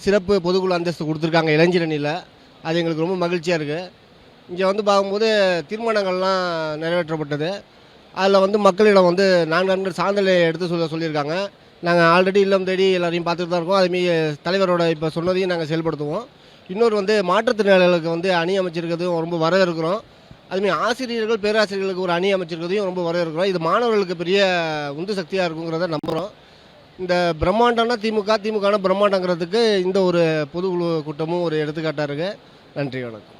சிறப்பு பொதுக்குழு அந்தஸ்து கொடுத்துருக்காங்க இளைஞரணியில். அது எங்களுக்கு ரொம்ப மகிழ்ச்சியாக இருக்குது. இங்கே வந்து பார்க்கும்போது தீர்மானங்கள்லாம் நிறைவேற்றப்பட்டது. அதில் வந்து மக்களிடம் வந்து 4 ஆண்டுகள் சான்றிதழை எடுத்து சொல்லியிருக்காங்க. நாங்கள் ஆல்ரெடி இல்லம் தேடி எல்லாரையும் பார்த்துட்டு தான் இருக்கோம். அதுமாரி தலைவரோட இப்போ சொன்னதையும் நாங்கள் செயல்படுத்துவோம். இன்னொரு வந்து மாற்றுத்திறனாளிகளுக்கு வந்து அணி அமைச்சிருக்கிறதும் ரொம்ப வரவேற்கிறோம். அதுமாரி ஆசிரியர்கள் பேராசிரியர்களுக்கு ஒரு அணி அமைச்சிருக்கிறதையும் ரொம்ப வரவேற்கிறோம். இது மாணவர்களுக்கு பெரிய உந்து சக்தியாக இருக்குங்கிறத நம்புகிறோம். இந்த பிரம்மாண்டம்னா திமுகனா பிரம்மாண்டங்கிறதுக்கு இந்த ஒரு பொதுக்குழு கூட்டமும் ஒரு எடுத்துக்காட்டாக இருக்குது. நன்றி, வணக்கம்.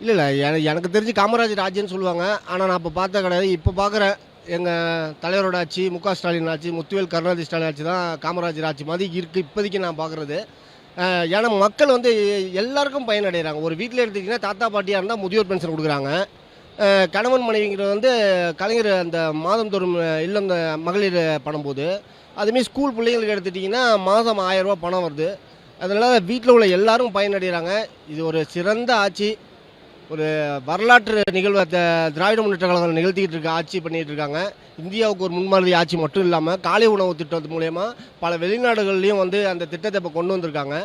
இல்லை எனக்கு தெரிஞ்சு காமராஜர் ஆட்சின்னு சொல்லுவாங்க. ஆனால் நான் இப்போ பார்த்த கிடையாது. இப்போ பார்க்குறேன் எங்கள் தலைவரோட ஆட்சி, முக ஸ்டாலின் ஆட்சி, முத்துவேல் கருணாநிதி ஸ்டாலின் ஆட்சி தான் காமராஜர் ஆட்சி மாதிரி இருக்குது இப்போதைக்கு நான் பார்க்குறது. ஏன்னா மக்கள் வந்து எல்லாருக்கும் பயனடைகிறாங்க. ஒரு வீட்டில் எடுத்துக்கிட்டிங்கன்னா தாத்தா பாட்டியாக இருந்தால் முதியோர் பென்ஷன் கொடுக்குறாங்க. கணவன் மனைவிங்கிறது வந்து கலைஞர் அந்த மாதந்தோறும் இல்லம் மகளிர் பணம் போது, அதுமாரி ஸ்கூல் பிள்ளைங்களுக்கு எடுத்துட்டிங்கன்னா மாதம் 1000 ரூபா பணம் வருது. அதனால் வீட்டில் உள்ள எல்லாரும் பயனடைகிறாங்க. இது ஒரு சிறந்த ஆட்சி. ஒரு வரலாற்று நிகழ்வை திராவிட முன்னேற்ற கழகம் நிகழ்த்திக்கிட்டு இருக்க ஆட்சி பண்ணிகிட்டு இருக்காங்க. இந்தியாவுக்கு ஒரு முன்மாதிரி ஆட்சி மட்டும் இல்லாமல் காலை உணவு திட்டத்து மூலயமா பல வெளிநாடுகள்லையும் வந்து அந்த திட்டத்தை இப்போ கொண்டு வந்திருக்காங்க.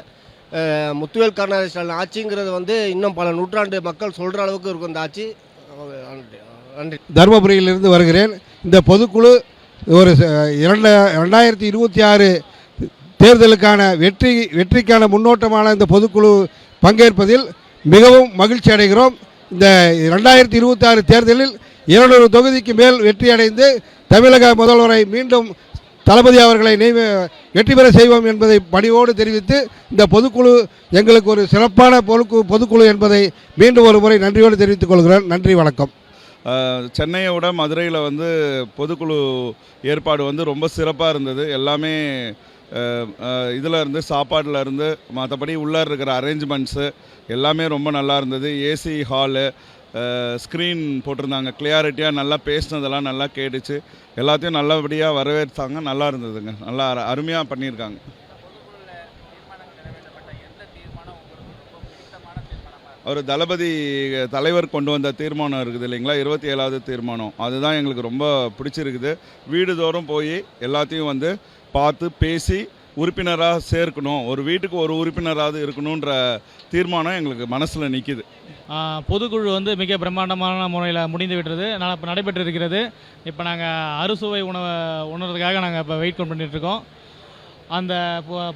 முத்துவேல் கருணாநிதி ஸ்டாலின் ஆட்சிங்கிறது வந்து இன்னும் பல நூற்றாண்டு மக்கள் சொல்கிற அளவுக்கு இருக்கும் இந்த ஆட்சி. நன்றி. தருமபுரியிலிருந்து வருகிறேன். இந்த பொதுக்குழு ஒரு 2026 தேர்தலுக்கான வெற்றிக்கான முன்னோட்டமான இந்த பொதுக்குழு பங்கேற்பதில் மிகவும் மகிழ்ச்சி அடைகிறோம். இந்த 2026 தேர்தலில் 200 தொகுதிக்கு மேல் வெற்றி அடைந்து தமிழக முதல்வரை மீண்டும் தளபதி அவர்களை வெற்றி பெற செய்வோம் என்பதை பணிவோடு தெரிவித்து, இந்த பொதுக்குழு எங்களுக்கு ஒரு சிறப்பான பொதுக்குழு என்பதை மீண்டும் ஒரு முறை நன்றியோடு தெரிவித்துக் கொள்கிறேன். நன்றி, வணக்கம். சென்னையை விட மதுரையில் வந்து பொதுக்குழு ஏற்பாடு வந்து ரொம்ப சிறப்பாக இருந்தது. எல்லாமே இதில் இருந்து சாப்பாட்டில் இருந்து மற்றபடி உள்ளே இருக்கிற அரேஞ்ச்மெண்ட்ஸு எல்லாமே ரொம்ப நல்லா இருந்தது. ஏசி ஹாலு, ஸ்க்ரீன் போட்டிருந்தாங்க, கிளியாரிட்டியாக நல்லா பேசினதெல்லாம் நல்லா கேட்டுச்சு. எல்லாத்தையும் நல்லபடியாக வரவேற்றாங்க. நல்லா இருந்ததுங்க. நல்லா அருமையாக பண்ணியிருக்காங்க. அவர் தளபதி தலைவர் கொண்டு வந்த தீர்மானம் இருக்குது இல்லைங்களா, 27வது தீர்மானம், அதுதான் எங்களுக்கு ரொம்ப பிடிச்சிருக்குது. வீடுதோறும் போய் எல்லாத்தையும் வந்து பார்த்து பேசி உறுப்பினராக சேர்க்கணும், ஒரு வீட்டுக்கு ஒரு உறுப்பினராவது இருக்கணுன்ற தீர்மானம் எங்களுக்கு மனசில் நிற்கிது. பொதுக்குழு வந்து மிக பிரம்மாண்டமான முறையில் முடிந்து விட்டது, இப்போ நடைபெற்று இருக்கிறது. இப்போ நாங்கள் அறுசுவை உணர்றதுக்காக நாங்கள் இப்போ வெயிட் பண்ணிட்டுருக்கோம். அந்த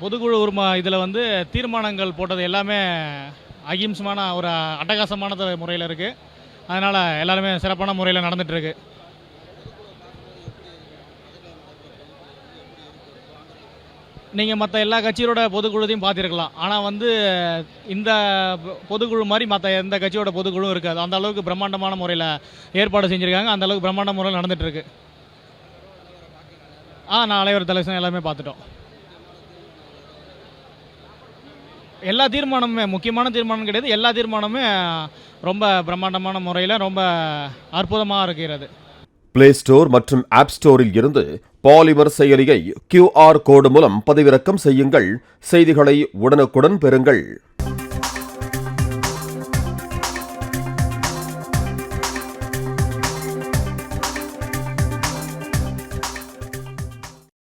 பொதுக்குழு இதில் வந்து தீர்மானங்கள் போட்டது எல்லாமே அகிம்சமான ஒரு அட்டகாசமான முறையில் இருக்குது. அதனால் எல்லாருமே சிறப்பான முறையில் நடந்துகிட்ருக்கு. நீங்கள் மற்ற எல்லா கட்சியோட பொதுக்குழுவையும் பார்த்துருக்கலாம். ஆனால் வந்து இந்த பொதுக்குழு மாதிரி மற்ற எந்த கட்சியோட பொதுக்குழுவும் இருக்காது. அந்த அளவுக்கு பிரம்மாண்டமான முறையில் ஏற்பாடு செஞ்சுருக்காங்க. அந்த அளவுக்கு பிரம்மாண்ட முறையில் நடந்துகிட்ருக்கு. நான் அலைவர் தலைவர் எல்லாமே பார்த்துட்டோம். எல்லா தீர்மானமுமே முக்கியமான தீர்மானம் கிடையாது, எல்லா தீர்மானமுமே ரொம்ப பிரம்மாண்டமான முறையில் ரொம்ப அற்புதமாக இருக்கிறது. பிளே ஸ்டோர் மற்றும் ஆப் ஸ்டோரில் இருந்து பாலிமர் செயலியை QR கோடு மூலம் பதிவிறக்கம் செய்யுங்கள். செய்திகளை உடனுக்குடன் பெறுங்கள்.